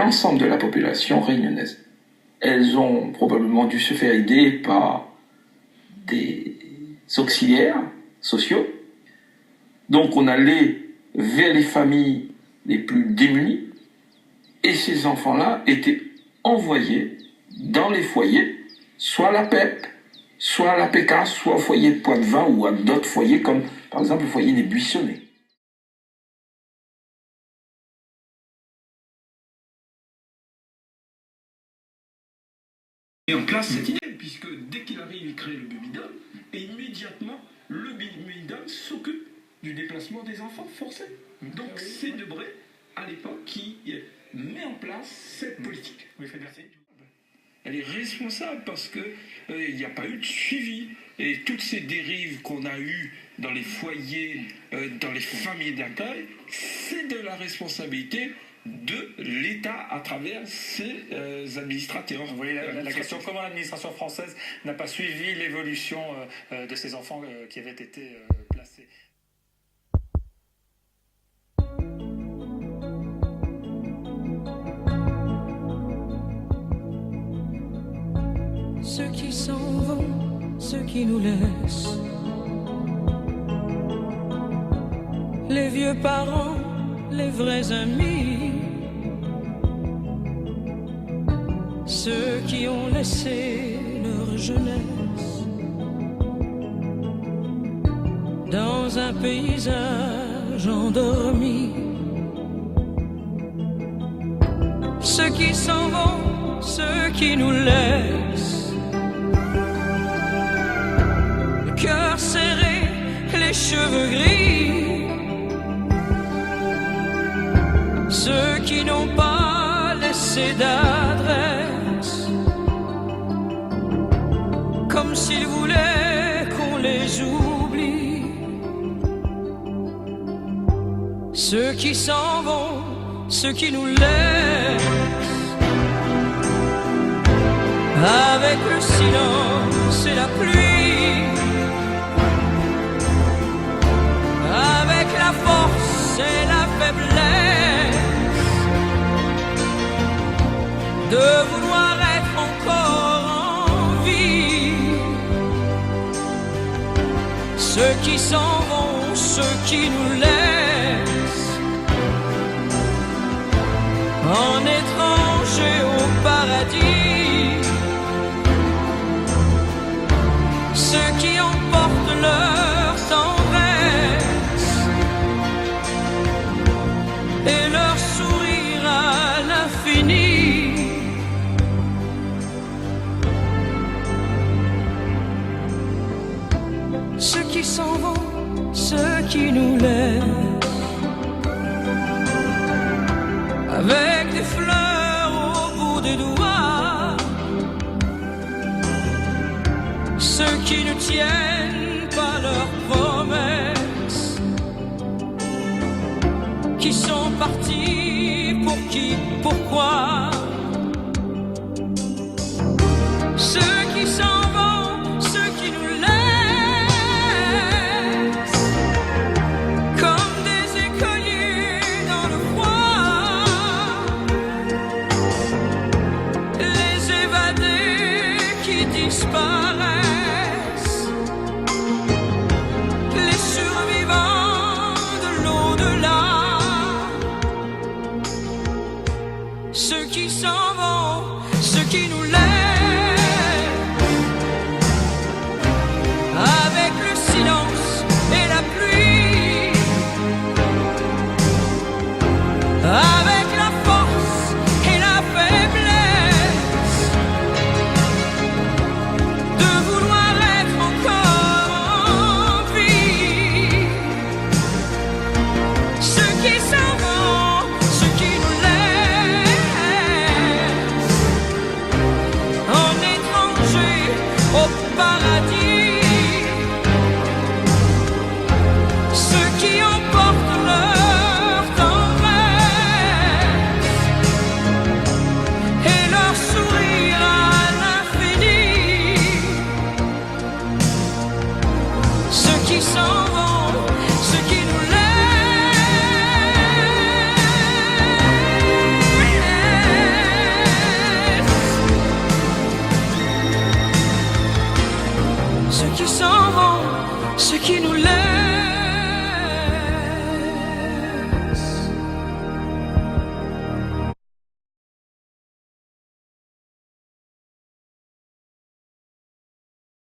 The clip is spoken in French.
l'ensemble de la population réunionnaise. Elles ont probablement dû se faire aider par des auxiliaires sociaux. Donc on allait vers les familles les plus démunies et ces enfants-là étaient envoyés dans les foyers, soit à la PEP, soit à la PK, soit au foyer de Poitevin ou à d'autres foyers comme par exemple le foyer des Buissonnets. Et en place cette idée, puisque dès qu'il arrive, il crée le baby-dom, et immédiatement, le baby-dom s'occupe du déplacement des enfants forcés. Donc c'est Debré, à l'époque, qui met en place cette politique. Oui, elle est responsable parce qu'il n'y a pas eu de suivi. Et toutes ces dérives qu'on a eues dans les foyers, dans les familles d'accueil, c'est de la responsabilité de l'État à travers ses administrateurs. Vous voyez la question, comment l'administration française n'a pas suivi l'évolution de ces enfants qui avaient été placés. Ceux qui s'en vont, ceux qui nous laissent, les vieux parents, les vrais amis, ceux qui ont laissé leur jeunesse dans un paysage endormi, ceux qui s'en vont, ceux qui nous laissent, le cœur serré, les cheveux gris, ceux qui n'ont pas laissé d'adresse, comme s'ils voulaient qu'on les oublie, ceux qui s'en vont, ceux qui nous laissent, avec le silence et la pluie, avec la force et la faiblesse de vouloir être encore en vie, ceux qui s'en vont, ceux qui nous laissent en étrangers au paradis, ceux qui emportent leur tendresse et leur sourire à l'infini, ceux qui s'en vont, ceux qui nous laissent avec des fleurs au bout des doigts, ceux qui ne tiennent pas leurs promesses, qui sont partis pour qui, pourquoi, ceux qui s'en vont, ceux qui nous laissent comme des écoliers dans le froid, les évadés qui disparaissent, les survivants de l'au-delà, ceux qui s'en vont, ceux qui nous laissent